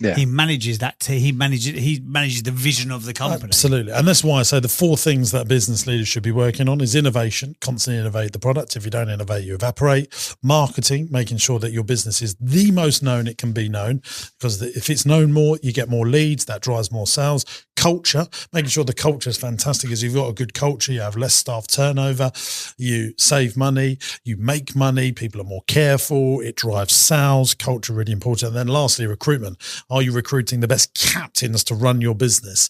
[SPEAKER 2] he manages that. He manages the vision of the company.
[SPEAKER 1] Absolutely, and that's why I say the 4 things that business leaders should be working on is innovation, constantly innovate the product. If you don't innovate, you evaporate. Marketing, making sure that your business is the most known it can be known, because if it's known more, you get more leads. That drives more sales. Culture, making sure the culture is fantastic. As you've got a good culture, you have less staff turnover, you save money, you make money, people are more careful, it drives sales. Culture really important. And then lastly, recruitment. Are you recruiting the best captains to run your business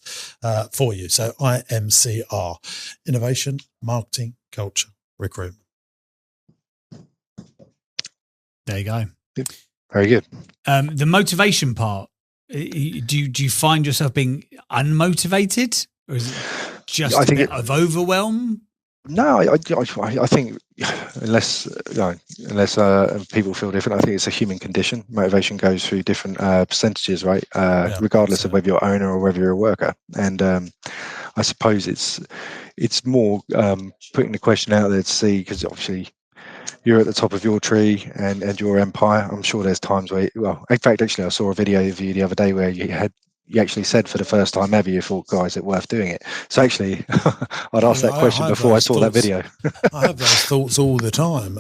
[SPEAKER 1] for you? So IMCR, innovation, marketing, culture, recruitment.
[SPEAKER 2] There you go.
[SPEAKER 3] Very good.
[SPEAKER 2] The motivation part. Do you find yourself being unmotivated, or is it just a bit of overwhelm?
[SPEAKER 3] No, I think unless people feel different, I think it's a human condition. Motivation goes through different percentages, right? Regardless of whether you're an owner or whether you're a worker. And I suppose it's more putting the question out there to see, because obviously you're at the top of your tree and your empire. I'm sure there's times where, in fact, actually, I saw a video of you the other day where you actually said for the first time ever, you thought, "God, is it worth doing it?" So actually, I'd asked that question before I saw that video.
[SPEAKER 1] I have those thoughts all the time.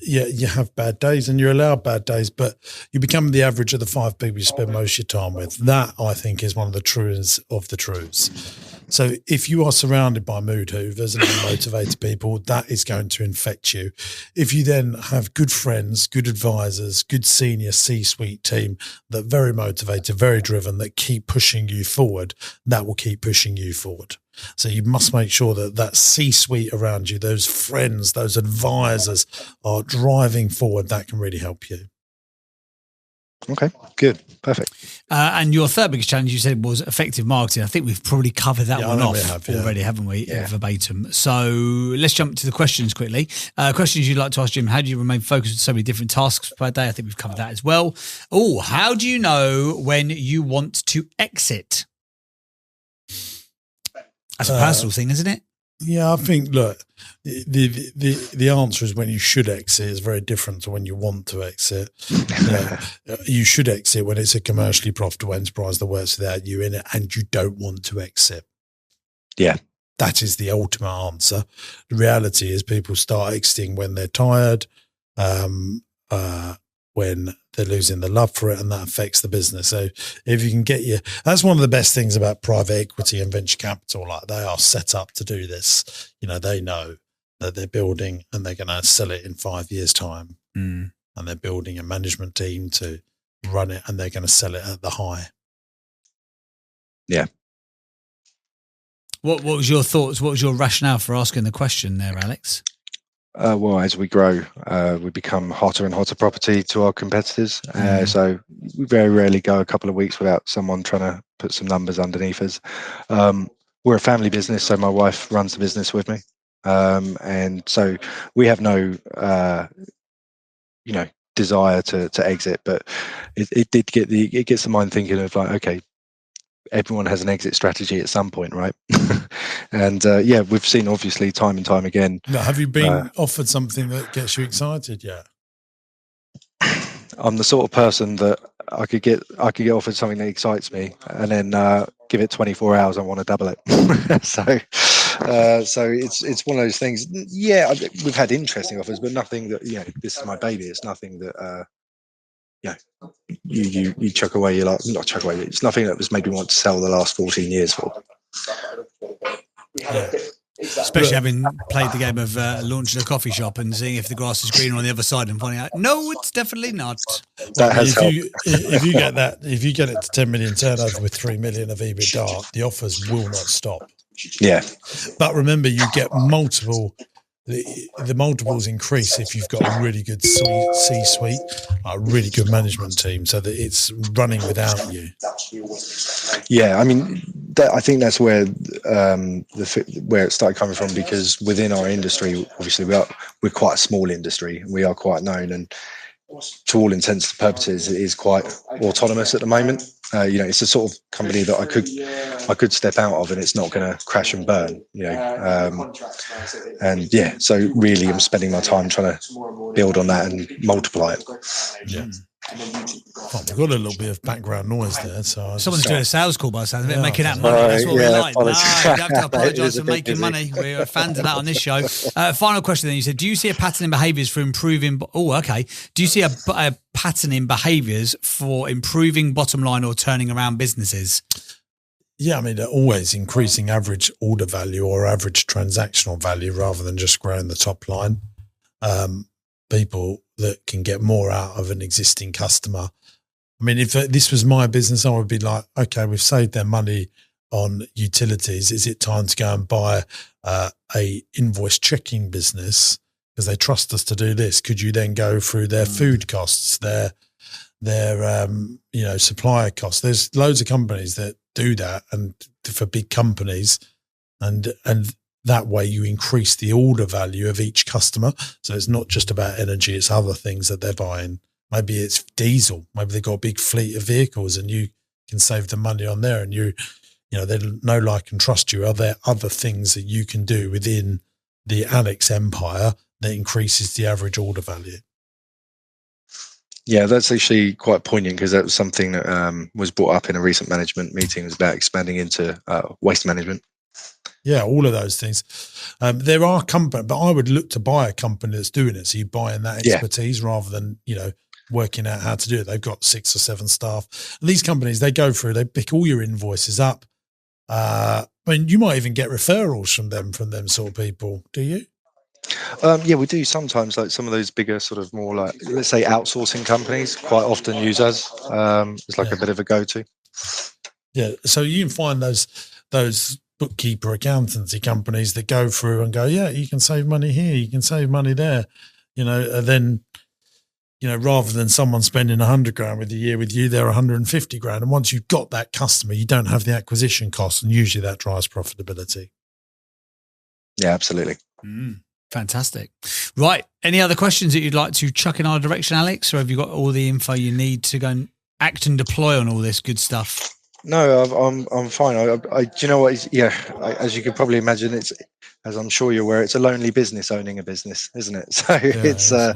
[SPEAKER 1] You have bad days and you're allowed bad days, but you become the average of the 5 people you spend most of your time with. That, I think, is one of the truths of the truths. So if you are surrounded by mood hoovers and unmotivated people, that is going to infect you. If you then have good friends, good advisors, good senior C-suite team that are very motivated, very driven, that keep pushing you forward, that will keep pushing you forward. So you must make sure that C-suite around you, those friends, those advisors are driving forward. That can really help you.
[SPEAKER 3] Okay, good. Perfect.
[SPEAKER 2] And your third biggest challenge, you said, was effective marketing. I think we've probably covered that one off already, haven't we? Verbatim. So let's jump to the questions quickly. Questions you'd like to ask Jim: how do you remain focused on so many different tasks per day? I think we've covered that as well. Oh, how do you know when you want to exit? That's a personal thing, isn't it?
[SPEAKER 1] Yeah, I think, look, the answer is when you should exit is very different to when you want to exit. You should exit when it's a commercially profitable enterprise that works without you in it and you don't want to exit.
[SPEAKER 3] Yeah.
[SPEAKER 1] That is the ultimate answer. The reality is people start exiting when they're tired, when they're losing the love for it, and that affects the business. So if you can that's one of the best things about private equity and venture capital. Like, they are set up to do this. They know that they're building and they're going to sell it in 5 years' time. And they're building a management team to run it and they're going to sell it at the high.
[SPEAKER 3] Yeah.
[SPEAKER 2] What was your thoughts? What was your rationale for asking the question there, Alex?
[SPEAKER 3] Well, as we grow, we become hotter and hotter property to our competitors. So we very rarely go a couple of weeks without someone trying to put some numbers underneath us. We're a family business, so my wife runs the business with me. And so we have no, desire to exit, but it gets the mind thinking of like, okay, everyone has an exit strategy at some point, right? And we've seen obviously time and time again.
[SPEAKER 1] Now, have you been offered something that gets you excited yet?
[SPEAKER 3] I'm the sort of person that I could get offered something that excites me, and then give it 24 hours, I want to double it. So it's one of those things. Yeah, we've had interesting offers, but nothing that this is my baby. It's nothing that you chuck away. You like not chuck away. It's nothing that was maybe want to sell the last 14 years for.
[SPEAKER 2] Yeah. Especially having played the game of launching a coffee shop and seeing if the grass is greener on the other side and finding out, no, it's definitely not.
[SPEAKER 3] That has helped.
[SPEAKER 1] If you get that, if you get it to 10 million turnover with 3 million of EBITDA, the offers will not stop.
[SPEAKER 3] Yeah.
[SPEAKER 1] But remember, you get multiple. The multiples increase if you've got a really good C-suite, a really good management team, so that it's running without you.
[SPEAKER 3] Yeah, I mean, I think that's where where it started coming from, because within our industry, obviously we're quite a small industry, and we are quite known, and to all intents and purposes, it is quite autonomous at the moment. It's a sort of company that I could step out of, and it's not going to crash and burn. So really, I'm spending my time trying to build on that and multiply it.
[SPEAKER 1] Yeah. Oh, we've got a little bit of background noise there. So
[SPEAKER 2] someone's doing a sales call by the sound of it, making that money. That's what we like. No, you have to apologise for making money. We're fans of that on this show. Final question then. You said, do you see a pattern in behaviours for improving... Do you see a pattern in behaviours for improving bottom line or turning around businesses?
[SPEAKER 1] Yeah, I mean, they're always increasing average order value or average transactional value rather than just growing the top line. People that can get more out of an existing customer. I mean, if this was my business, I would be like, okay, we've saved their money on utilities. Is it time to go and buy a invoice checking business because they trust us to do this? Could you then go through their food costs, their supplier costs? There's loads of companies that do that, and for big companies, and that way you increase the order value of each customer. So it's not just about energy, it's other things that they're buying. Maybe it's diesel. Maybe they've got a big fleet of vehicles and you can save them money on there, and they know, like, and trust you. Are there other things that you can do within the Alex empire that increases the average order value?
[SPEAKER 3] Yeah, that's actually quite poignant, because that was something that was brought up in a recent management meeting. It was about expanding into waste management.
[SPEAKER 1] Yeah, all of those things. There are companies, but I would look to buy a company that's doing it. So you buy in that expertise rather than, working out how to do it. They've got 6 or 7 staff. And these companies, they go through, they pick all your invoices up. I mean, you might even get referrals from them sort of people. Do you?
[SPEAKER 3] Yeah, we do sometimes. Like some of those bigger sort of more like, let's say, outsourcing companies quite often use us. It's like a bit of a go-to.
[SPEAKER 1] Yeah. So you can find those bookkeeper accountancy companies that go through and go, yeah, you can save money here, you can save money there, and then, rather than someone spending 100 grand with a year with you, they're 150 grand. And once you've got that customer, you don't have the acquisition costs, and usually that drives profitability.
[SPEAKER 3] Yeah, absolutely.
[SPEAKER 2] Fantastic. Right. Any other questions that you'd like to chuck in our direction, Alex? Or have you got all the info you need to go and act and deploy on all this good stuff?
[SPEAKER 3] No, I'm fine. Do you know what? As you can probably imagine, it's, as I'm sure you're aware, it's a lonely business owning a business, isn't it? So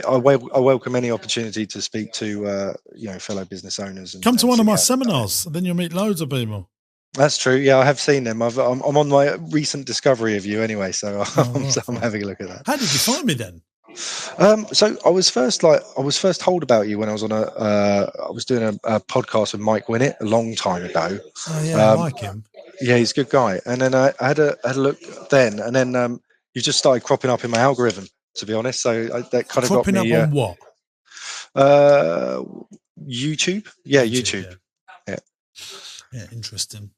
[SPEAKER 3] I welcome any opportunity to speak to fellow business owners. And
[SPEAKER 1] come to one of my seminars, and then you'll meet loads of people.
[SPEAKER 3] That's true. Yeah, I have seen them. I'm on my recent discovery of you anyway, so I'm having a look at that.
[SPEAKER 1] How did you find me then?
[SPEAKER 3] So I was first told about you when I was on I was doing a podcast with Mike Winnett a long time ago.
[SPEAKER 1] Oh yeah, I like him.
[SPEAKER 3] Yeah, he's a good guy. And then I had a look then, and then you just started cropping up in my algorithm, to be honest. So that kind of got me.
[SPEAKER 1] Cropping up on what?
[SPEAKER 3] YouTube. Yeah, YouTube.
[SPEAKER 1] Yeah, interesting.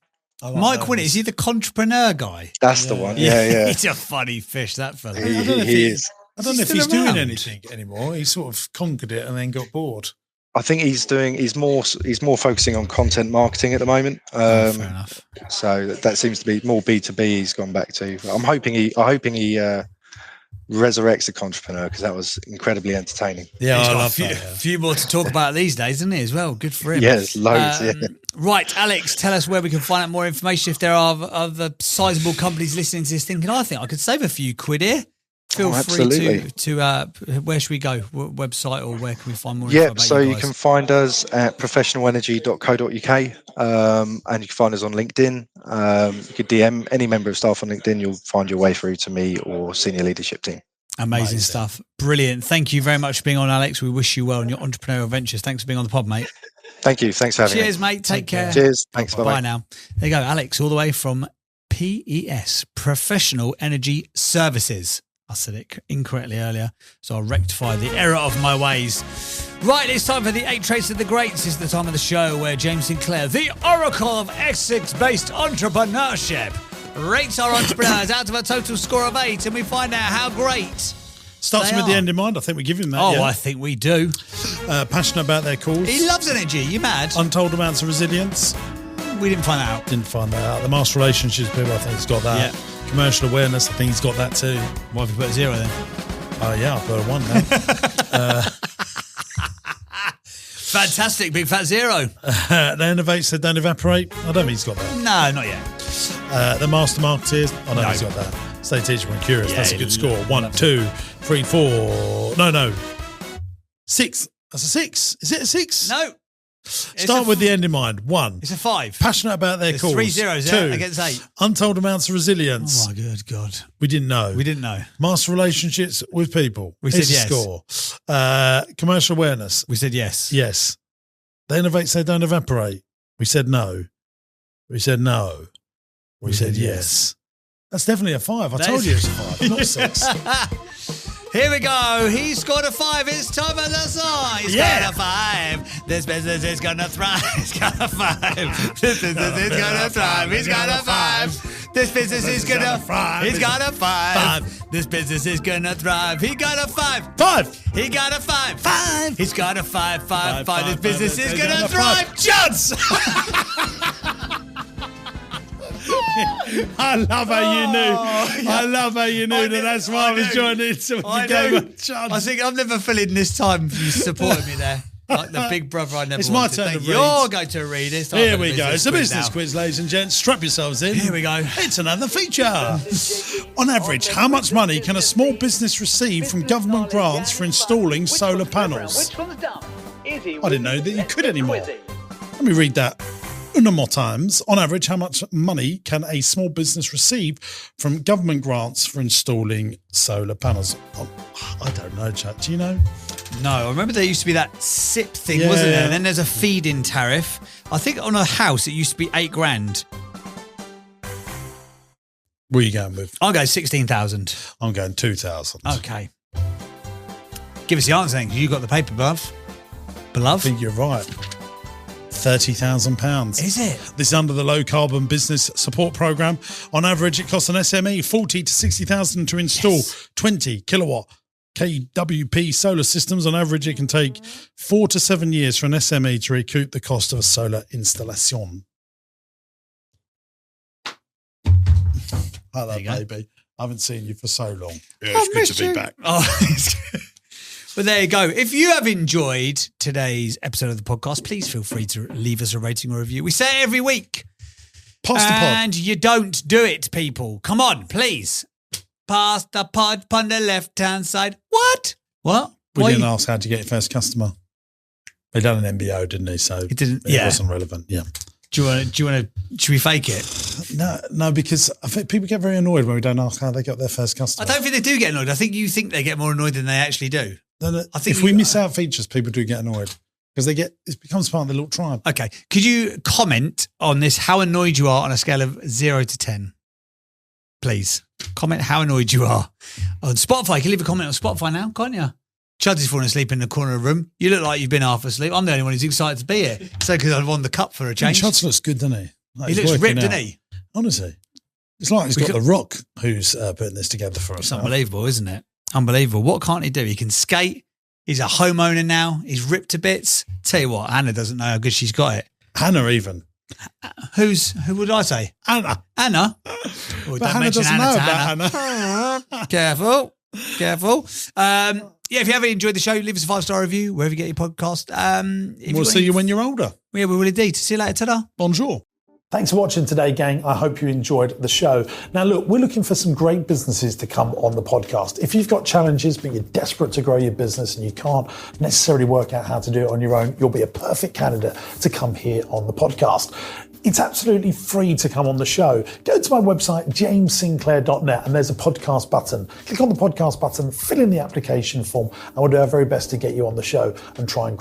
[SPEAKER 2] Like Mike Winnett, is he the entrepreneur guy?
[SPEAKER 3] That's the one. Yeah.
[SPEAKER 2] He's a funny fish, that fella.
[SPEAKER 3] He is.
[SPEAKER 1] I don't know if he's doing anything anymore. He sort of conquered it and then got bored.
[SPEAKER 3] I think he's more focusing on content marketing at the moment.
[SPEAKER 2] Fair enough.
[SPEAKER 3] So that seems to be more B2B he's gone back to. I'm hoping he resurrects the entrepreneur, because that was incredibly entertaining.
[SPEAKER 2] Yeah, I love that. A few more to talk about these days, isn't he, as well? Good for him.
[SPEAKER 3] Yes, loads,
[SPEAKER 2] Right, Alex, tell us where we can find out more information if there are other sizable companies listening to this thinking, I think I could save a few quid here. Feel free
[SPEAKER 3] absolutely.
[SPEAKER 2] to where should we go? Website, or where can we find more info
[SPEAKER 3] Yep,
[SPEAKER 2] about
[SPEAKER 3] so
[SPEAKER 2] you
[SPEAKER 3] you
[SPEAKER 2] guys?
[SPEAKER 3] can find us at professionalenergy.co.uk, and you can find us on LinkedIn. You could DM any member of staff on LinkedIn, you'll find your way through to me or senior leadership team.
[SPEAKER 2] Amazing stuff. Brilliant. Thank you very much for being on, Alex. We wish you well in your entrepreneurial ventures. Thanks for being on the pod, mate.
[SPEAKER 3] Thank you. Thanks for having me.
[SPEAKER 2] Cheers, mate. Take care.
[SPEAKER 3] Cheers. Thanks. Bye-bye.
[SPEAKER 2] Bye now. There you go, Alex, all the way from PES, Professional Energy Services. I said it incorrectly earlier, so I'll rectify the error of my ways. Right, it's time for the 8 Traits of the Greats. It's the time of the show where James Sinclair, the oracle of Essex-based entrepreneurship, rates our entrepreneurs out of a total score of 8, and we find out how great.
[SPEAKER 1] Starts with the end in mind. I think we give him that.
[SPEAKER 2] Oh,
[SPEAKER 1] yeah.
[SPEAKER 2] I think we do.
[SPEAKER 1] Passionate about their cause.
[SPEAKER 2] He loves energy. You mad?
[SPEAKER 1] Untold amounts of resilience.
[SPEAKER 2] We didn't find that out.
[SPEAKER 1] Didn't find that out. The master relationships people, I think he's got that.
[SPEAKER 2] Yeah.
[SPEAKER 1] Commercial awareness, I think he's got that too.
[SPEAKER 2] Why have you put a 0 then?
[SPEAKER 1] Oh yeah, I've got a 1 now.
[SPEAKER 2] Fantastic, big fat 0.
[SPEAKER 1] They innovate, so don't evaporate. I don't think he's got that.
[SPEAKER 2] No, not yet.
[SPEAKER 1] The master marketeers, I don't
[SPEAKER 2] No.
[SPEAKER 1] think he's got that. Stay teachable and curious,
[SPEAKER 2] Yeah,
[SPEAKER 1] that's a good score.
[SPEAKER 2] love
[SPEAKER 1] 1,
[SPEAKER 2] it.
[SPEAKER 1] 2, 3, 4. No. 6. That's a 6. Is it a 6?
[SPEAKER 2] No.
[SPEAKER 1] Start with the end in mind. 1.
[SPEAKER 2] It's a 5.
[SPEAKER 1] Passionate about their
[SPEAKER 2] There's
[SPEAKER 1] cause.
[SPEAKER 2] 3 zeros
[SPEAKER 1] 2.
[SPEAKER 2] there against 8.
[SPEAKER 1] Untold amounts of resilience.
[SPEAKER 2] Oh my good God.
[SPEAKER 1] We didn't know.
[SPEAKER 2] We didn't know.
[SPEAKER 1] Master relationships with people.
[SPEAKER 2] We
[SPEAKER 1] Here's
[SPEAKER 2] said
[SPEAKER 1] a
[SPEAKER 2] yes.
[SPEAKER 1] Score. Commercial awareness.
[SPEAKER 2] We said yes.
[SPEAKER 1] Yes. They innovate, so they don't evaporate. We said no. We said no. We said yes. That's definitely a 5. I told you it's a 5, not a 6.
[SPEAKER 2] Here we go. He scored a 5. It's time for the song. He's got a 5. This business is going to thrive. He's got a 5. This business is going to thrive. He's got a 5. This business is going to thrive. He's got a 5. This business is going to thrive. He got a 5.
[SPEAKER 1] 5.
[SPEAKER 2] He got a 5.
[SPEAKER 1] 5.
[SPEAKER 2] He's got a 5. 5. 5. This business is going to
[SPEAKER 1] five.
[SPEAKER 2] thrive.
[SPEAKER 1] Chuds! I love how you knew. I love how you knew that's why I was joining it. So
[SPEAKER 2] I
[SPEAKER 1] you gave
[SPEAKER 2] know.
[SPEAKER 1] a chance.
[SPEAKER 2] I think I'm never feeling this time you supported me there. Like the big brother I never
[SPEAKER 1] It's my
[SPEAKER 2] wanted.
[SPEAKER 1] turn to
[SPEAKER 2] Thank
[SPEAKER 1] read.
[SPEAKER 2] you. You're going to read it.
[SPEAKER 1] Here we go. It's a business
[SPEAKER 2] now.
[SPEAKER 1] quiz, ladies and gents. Strap yourselves in.
[SPEAKER 2] Here we go.
[SPEAKER 1] It's another feature. On average, how much money can a small business receive from government grants for installing solar panels? I didn't know that you could anymore. Let me read that. More times. On average, how much money can a small business receive from government grants for installing solar panels? Oh, I don't know, Chad. Do you know?
[SPEAKER 2] No, I remember there used to be that SIP thing,
[SPEAKER 1] Yeah.
[SPEAKER 2] wasn't there? And then there's a feed-in tariff. I think on a house it used to be $8,000.
[SPEAKER 1] Where are you going with?
[SPEAKER 2] I'll go 16,000.
[SPEAKER 1] I'm going 2,000.
[SPEAKER 2] Okay. Give us the answer then, 'cause you got the paper, bruv.
[SPEAKER 1] I think you're right. £30,000.
[SPEAKER 2] Is it?
[SPEAKER 1] This is under the low carbon business support program. On average, it costs an SME 40 to 60,000 to install 20 kilowatt KWP solar systems. On average, it can take 4 to 7 years for an SME to recoup the cost of a solar installation. Hello, baby. I haven't seen you for so long. Yeah, it's good to be back.
[SPEAKER 2] Oh, but there you go. If you have enjoyed today's episode of the podcast, please feel free to leave us a rating or review. We say it every week.
[SPEAKER 1] Pass the pod.
[SPEAKER 2] And you don't do it, people. Come on, please. Pass the pod on the left-hand side. What? What?
[SPEAKER 1] We
[SPEAKER 2] Why
[SPEAKER 1] didn't
[SPEAKER 2] you-
[SPEAKER 1] ask how to get your first customer. He done an MBO, didn't he? So
[SPEAKER 2] It didn't-
[SPEAKER 1] it
[SPEAKER 2] yeah.
[SPEAKER 1] wasn't relevant. Yeah.
[SPEAKER 2] Do you want to? Should we fake it?
[SPEAKER 1] No, because I think people get very annoyed when we don't ask how they got their first
[SPEAKER 2] I
[SPEAKER 1] customer.
[SPEAKER 2] don't think they do get annoyed. I think you think they get more annoyed than they actually do. I think
[SPEAKER 1] if we miss out features, people do get annoyed because it becomes part of the little tribe.
[SPEAKER 2] Okay. Could you comment on this, how annoyed you are on a scale of 0 to 10? Please. Comment how annoyed you are. On Spotify, you can leave a comment on Spotify now, can't you? Chuds is falling asleep in the corner of the room. You look like you've been half asleep. I'm the only one who's excited to be here. So because I've won the cup for a change.
[SPEAKER 1] Chuds looks good, doesn't he? Like
[SPEAKER 2] He
[SPEAKER 1] he's
[SPEAKER 2] looks
[SPEAKER 1] working
[SPEAKER 2] ripped,
[SPEAKER 1] out.
[SPEAKER 2] doesn't he?
[SPEAKER 1] Honestly. It's like he's got The Rock who's putting this together for us.
[SPEAKER 2] It's
[SPEAKER 1] now.
[SPEAKER 2] unbelievable, isn't it? Unbelievable. What can't he do? He can skate. He's a homeowner now. He's ripped to bits. Tell you what, Hannah doesn't know how good she's got it.
[SPEAKER 1] Hannah even.
[SPEAKER 2] Who would I say?
[SPEAKER 1] Anna.
[SPEAKER 2] Anna. Oh,
[SPEAKER 1] But
[SPEAKER 2] don't
[SPEAKER 1] Hannah
[SPEAKER 2] mention
[SPEAKER 1] doesn't
[SPEAKER 2] Hannah
[SPEAKER 1] know
[SPEAKER 2] to
[SPEAKER 1] about
[SPEAKER 2] Hannah.
[SPEAKER 1] Hannah.
[SPEAKER 2] Careful. Yeah, if you haven't enjoyed the show, leave us a 5-star review wherever you get your podcast.
[SPEAKER 1] We'll see you when you're older.
[SPEAKER 2] Yeah, we will indeed. See you later. Ta-da.
[SPEAKER 1] Bonjour. Thanks for watching today, gang. I hope you enjoyed the show. Now, look, we're looking for some great businesses to come on the podcast. If you've got challenges, but you're desperate to grow your business and you can't necessarily work out how to do it on your own, you'll be a perfect candidate to come here on the podcast. It's absolutely free to come on the show. Go to my website, jamessinclair.net, and there's a podcast button. Click on the podcast button, fill in the application form, and we'll do our very best to get you on the show and try and